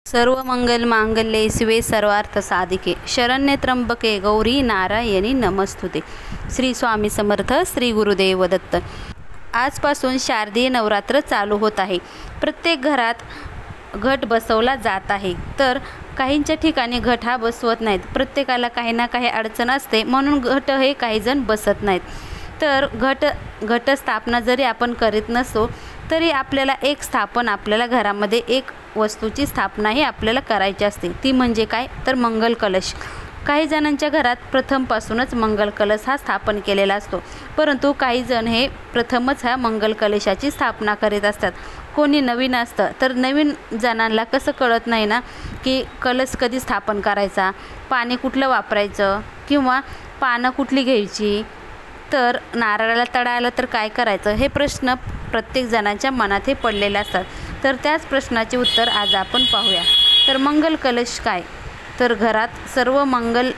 सर्व मंगल मांगल्ये शिवे सर्वार्थ साधिके शरण्ये त्र्यंबके गौरी नारायणी नमस्तुते। श्री स्वामी समर्थ, श्री गुरुदेव दत्त। आजपासून शारदीय नवरात्र चालू होत आहे। प्रत्येक घरात घट बसवला जात आहे, तर काहींच्या ठिकाणी घट हा बसवत नाहीत। प्रत्येकाला काही ना काही अडचण असते, म्हणून घट हे काही जण बसत नाहीत। तर घटस्थापना जरी आपण करीत नसो तरी आपल्याला एक स्थापन आपल्याला घरामध्ये एक वस्तूची स्थापना ही आपल्याला करायची असते। ती म्हणजे काय, तर मंगल कलश। काही जणांच्या घरात प्रथमपासूनच मंगल कलश हा स्थापन केलेला असतो, परंतु काही जण हे प्रथमच ह्या मंगल कलशाची स्थापना करीत असतात। कोणी नवीन असतं, तर नवीन जणांना कसं कळत नाही ना की कलश कधी स्थापन करायचा, पाणी कुठलं वापरायचं किंवा पानं कुठली घ्यायची, तर नारळाला तळायला तर काय करायचं, हे प्रश्न प्रत्येक जणांच्या मनात हे पडलेले असतात। तर त्याच प्रश्नाचे उत्तर आज आपण पाहूया। तर मंगल कलश काय, तर घरात सर्व मंगल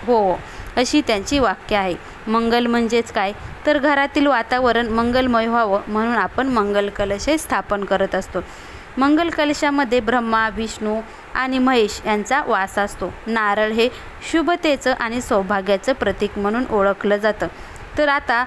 हो अशी त्यांची वाक्य आहे। मंगल म्हणजेच काय, तर घरातील वातावरण मंगलमय व्हावं म्हणून आपण मंगल कलश हे स्थापन करत असतो। मंगल कलशामध्ये ब्रह्मा, विष्णू आणि महेश यांचा वास असतो। नारळ हे शुभतेचं आणि सौभाग्याचं प्रतीक म्हणून ओळखलं जातं। तर आता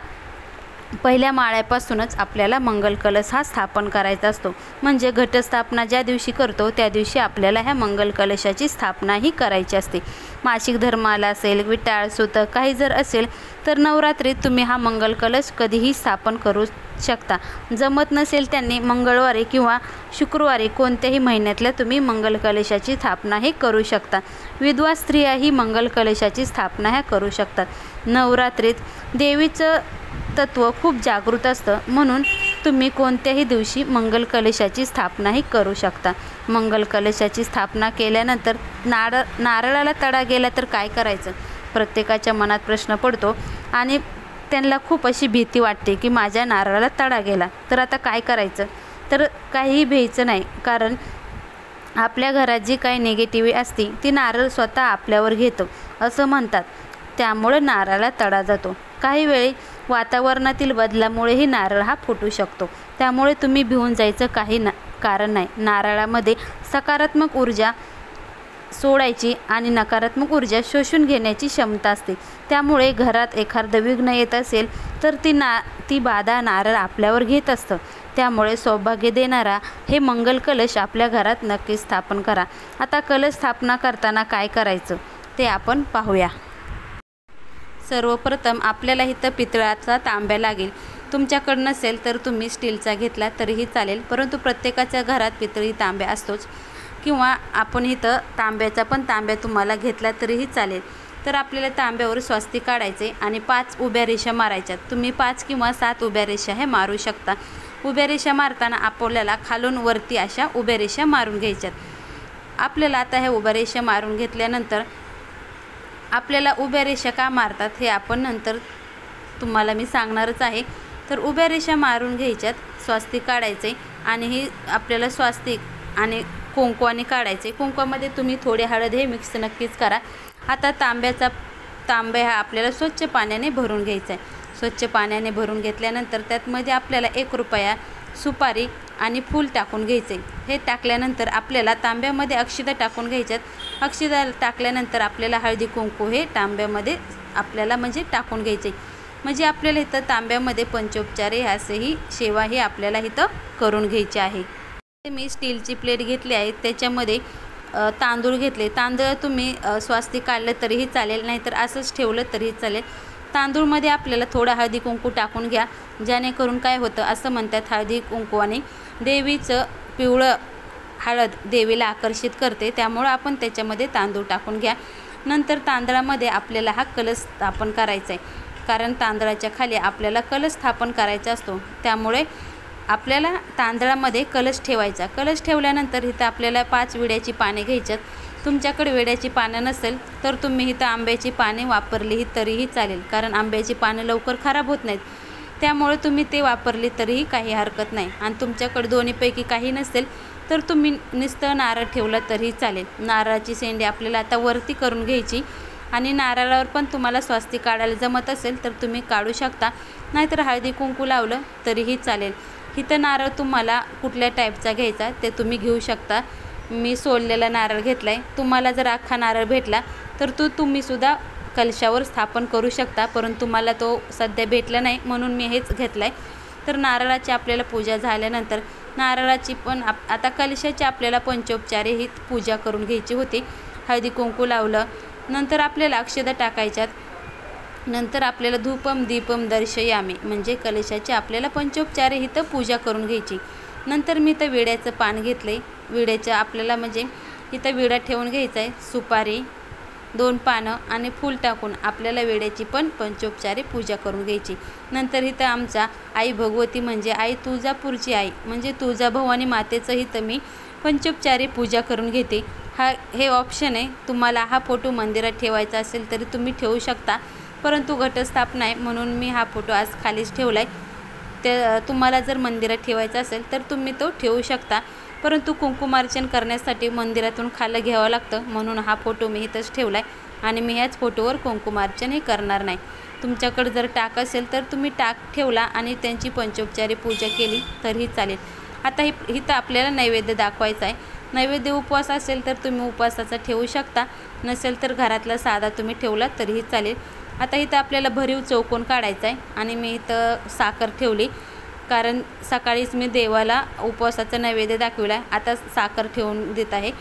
पहिल्या माळ्यापासूनच आपल्याला मंगल कलश हा स्थापन करायचा असतो। म्हणजे घटस्थापना ज्या दिवशी करतो त्या दिवशी आपल्याला ह्या मंगल कलशाची स्थापना ही करायची असते। मासिक धर्माला असेल, विटाळ सुतक काही जर असेल तर नवरात्रीत तुम्ही हा मंगल कलश कधीही स्थापन करू शकता। जमत नसेल त्यांनी मंगळवारी किंवा शुक्रवारी कोणत्याही महिन्यातल्या तुम्ही मंगल कलशाची स्थापना हे करू शकता। विधवा स्त्रिया ही मंगल कलशाची स्थापना ह्या करू शकतात। नवरात्रीत देवीचं तत्व खूप जागृत असतं, म्हणून तुम्ही कोणत्याही दिवशी मंगल कलशाची स्थापना ही करू शकता। मंगल कलशाची स्थापना केल्यानंतर नारळाला तडा गेला तर काय करायचं, प्रत्येकाच्या मनात प्रश्न पडतो आणि त्यांना खूप अशी भीती वाटते की माझ्या नारळाला तडा गेला तर आता काय करायचं। तर काहीही भ्यायचं नाही, कारण आपल्या घरात जी काही निगेटिव्हिटी असते ती नारळ स्वतः आपल्यावर घेतो असं म्हणतात, त्यामुळे नारळाला तडा जातो। काही वेळी वातावरणातील बदलामुळेही नारळ हा फुटू शकतो, त्यामुळे तुम्ही भिवून जायचं काही कारण नाही। नारळामध्ये सकारात्मक ऊर्जा सोडायची आणि नकारात्मक ऊर्जा शोषून घेण्याची क्षमता असते, त्यामुळे घरात एखादं विघ्न येत असेल तर ती बाधा नारळ आपल्यावर घेत असतं। त्यामुळे सौभाग्य देणारा हे मंगल कलश आपल्या घरात नक्की स्थापन करा। आता कलश स्थापना करताना काय करायचं ते आपण पाहूया। सर्वप्रथम आपल्याला इथं पितळाचा तांब्या लागेल। तुमच्याकडे नसेल तर तुम्ही स्टीलचा घेतला तरीही चालेल, परंतु प्रत्येकाच्या घरात पितळी तांब्या असतोच, किंवा आपण इथं तांब्याचा पण तांब्या तुम्हाला घेतला तरीही चालेल। तर आपल्याला तांब्यावर स्वस्तिक काढायचे आणि 5 उभ्या रेषा मारायच्यात। तुम्ही 5 किंवा 7 उभ्या रेषा हे मारू शकता। उभ्या रेषा मारताना आपल्याला खालून वरती अशा उभ्या रेषा मारून घ्यायच्यात। आपल्याला आता ह्या उभ्या रेषा मारून घेतल्यानंतर आपल्याला उभ्या रेषा का मारतात हे आपण नंतर तुम्हाला मी सांगणारच आहे। तर उभ्या रेषा मारून घ्यायच्यात, स्वस्तिक काढायचे आणि हे आपल्याला स्वस्तिक आणि कुंकवाने काढायचे। कुंकवामध्ये तुम्ही थोडे हळद हे मिक्स नक्कीच करा। आता तांब्या हा आपल्याला स्वच्छ पाण्याने भरून घ्यायचा आहे। स्वच्छ पाण्याने भरून घेतल्यानंतर त्यातमध्ये आपल्याला 1 रुपया, सुपारी आणि फूल टाकून घ्यायचे। हे टाकल्यानंतर आपल्याला तांब्यामध्ये अक्षता टाकून घ्यायच्यात। अक्षता टाकल्यानंतर आपल्याला हळदी कुंकू हे तांब्यामध्ये आपल्याला म्हणजे टाकून घ्यायचे। म्हणजे आपल्याला इथं तांब्यामध्ये पंचोपचारे असेही सेवा हे आपल्याला इथं करून घ्यायची आहे। मी स्टीलची प्लेट घेतली आहे, त्याच्यामध्ये तांदूळ घेतले। तांदूळ तुम्ही स्वस्तिक काढलं तरीही चालेल, नाहीतर असंच ठेवलं तरीही चालेल। तांदूळमध्ये आपल्याला थोडा हळदी कुंकू टाकून घ्या, जेणेकरून काय होतं असं म्हणतात, हळदी कुंकवाने देवीचं पिवळं हळद देवीला आकर्षित करते, त्यामुळं आपण त्याच्यामध्ये तांदूळ टाकून घ्या। नंतर तांदळामध्ये आपल्याला हा कलश स्थापन करायचा आहे, कारण तांदळाच्या खाली आपल्याला कलश स्थापन करायचा असतो, त्यामुळे आपल्याला तांदळामध्ये कलश ठेवायचा। कलश ठेवल्यानंतर इथं आपल्याला 5 विड्याची पाने घ्यायच्यात। तुमच्याकडे विड्याची पानं नसेल तर तुम्ही इथं आंब्याची पाने वापरली तरीही चालेल, कारण आंब्याची पानं लवकर खराब होत नाहीत, त्यामुळे तुम्ही ते वापरली तरीही काही हरकत नाही। आणि तुमच्याकडे दोन्हीपैकी काही नसेल तर तुम्ही नुसतं नारळ ठेवलं तरीही चालेल। नारळाची शेंडी आपल्याला आता वरती करून घ्यायची आणि नारळावर पण तुम्हाला स्वस्तिक काढायला जमत असेल तर तुम्ही काढू शकता, नाहीतर हळदी कुंकू लावलं तरीही चालेल। इथं नारळ तुम्हाला कुठल्या टाईपचा घ्यायचा ते तुम्ही घेऊ शकता। मी सोललेला नारळ घेतला आहे. तुम्हाला जर अख्खा नारळ भेटला तर तुम्हीसुद्धा कलशावर स्थापन करू शकता, परंतु मला तो सध्या भेटला नाही म्हणून मी हेच घेतलं आहे. तर नारळाची आपल्याला पूजा झाल्यानंतर नारळाची पण आता कलशाची आपल्याला पंचोपचारे ही पूजा करून घ्यायची होती. हळदी कुंकू लावलं, नंतर आपल्याला अक्षता टाकायच्यात, नंतर आपल्याला धूपम दीपम दर्शयामी म्हणजे कलशाची आपल्याला पंचोपचारे ही तर पूजा करून घ्यायची. नंतर मी तर विड्याचं पान घेतलं आहे. विड्याचं आपल्याला म्हणजे इथं विडा ठेवून घ्यायचा आहे. सुपारी, 2 पानं आणि फूल टाकून आपल्याला विड्याची पण पंचोपचारे पूजा करून घ्यायची. नंतर इथं आमच्या आई भगवती म्हणजे आई तुळजापूरची आई म्हणजे तुळजाभवानी मातेचं इथं मी पंचोपचारे पूजा करून घेते. हे ऑप्शन आहे. तुम्हाला हा फोटो मंदिरात ठेवायचा असेल तरी तुम्ही ठेवू शकता, परंतु घटस्थापना आहे म्हणून मी हा फोटो आज खालीच ठेवला आहे. ते तुम्हाला जर मंदिरात ठेवायचा असेल तर तुम्ही तो ठेवू शकता, परंतु कुंकुमार्चन करण्यासाठी मंदिरातून खालं घ्यावं लागतं म्हणून हा फोटो मी इथंच ठेवला आहे आणि मी ह्याच फोटोवर कुंकुमार्चन हे करणार नाही. तुमच्याकडे जर टाक असेल तर तुम्ही टाक ठेवला आणि त्यांची पंचोपचारी पूजा केली तरीही चालेल. आता इथं आपल्याला नैवेद्य दाखवायचा आहे. नैवेद्य उपवास असेल तर तुम्ही उपवासाचा ठेवू शकता, नसेल तर घरातला साधा तुम्ही ठेवला तरीही चालेल. आता इथं आपल्याला भरीव चौकोन काढायचा आहे आणि मी इथं साखर ठेवली, कारण सकाळीच मी देवाला उपवासाचा नैवेद्य दाखवला आहे. आता साखर ठेवून देत आहे.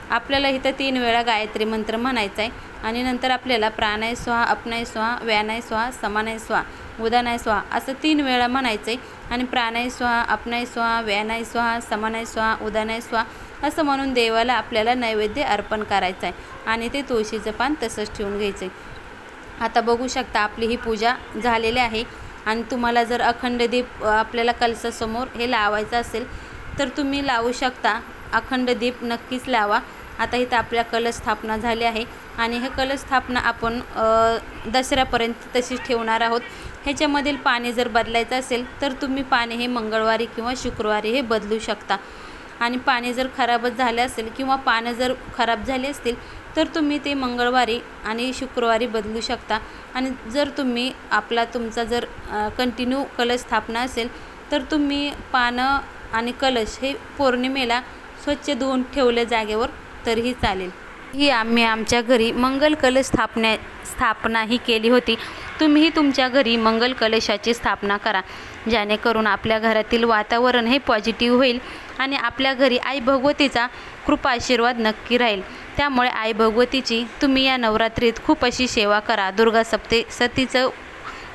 आपल्याला इथं 3 वेळा गायत्री मंत्र म्हणायचा आहे आणि नंतर आपल्याला प्राणाय स्वाहा, अपनाय स्वाहा, व्यानाय स्वाहा, समानाय स्वाहा, उदानाय स्वाहा असं 3 वेळा म्हणायचं आहे. आणि प्राणाय स्वाहा, अपनाय स्वाहा, व्यानाय स्वाहा, समानाय स्वाहा, उदानाय स्वाहा असं म्हणून देवाला आपल्याला नैवेद्य अर्पण करायचं आहे आणि ते तुळशीचं पान तसंच ठेवून घ्यायचं आहे. आता बघू शकता आपली ही पूजा झालेली आहे. आणि तुम्हाला जर अखंड दीप आपल्याला कलशासमोर हे लावायचं असेल तर तुम्ही लावू शकता. अखंड दीप नक्कीच लावा. आता इथं आपल्या कलश स्थापना झाली आहे आणि हे कलश स्थापना आपण दसऱ्यापर्यंत तशीच ठेवणार आहोत. ह्याच्यामधील पाणी जर बदलायचं असेल तर तुम्ही पाणी हे मंगळवारी किंवा शुक्रवारी हे बदलू शकता. आणि पाणी जर खराबच झाले असेल किंवा पानं जर खराब झाले असतील तर तुम्ही ते मंगळवारी आणि शुक्रवारी बदलू शकता. आणि जर तुम्ही तुमचा जर कंटिन्यू कलश स्थापना असेल तर तुम्ही पानं आणि कलश हे पौर्णिमेला स्वच्छ धुवून ठेवले जागेवर तरीही चालेल. ही आम्ही आमच्या घरी मंगल कलश स्थापना ही केली होती. तुम्हीही तुमच्या घरी मंगल कलशाची स्थापना करा, जेणेकरून आपल्या घरातील वातावरण हे पॉझिटिव्ह होईल आणि आपल्या घरी आई भगवतीचा कृपा आशीर्वाद नक्की राहील. त्यामुळे आई भगवतीची तुम्ही या नवरात्रीत खूप अशी सेवा करा. दुर्गा सप्तशतीचं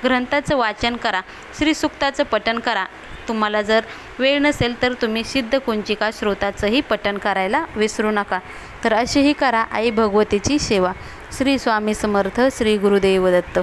ग्रंथाचं वाचन करा, श्रीसूक्ताचं पठण करा. तुम्हाला जर वेळ नसेल तर तुम्ही सिद्धकुंचिका स्रोताचंही पठण करायला विसरू नका. तर अशीही करा आई भगवतीची सेवा. श्री स्वामी समर्थ. श्री गुरुदेव दत्त.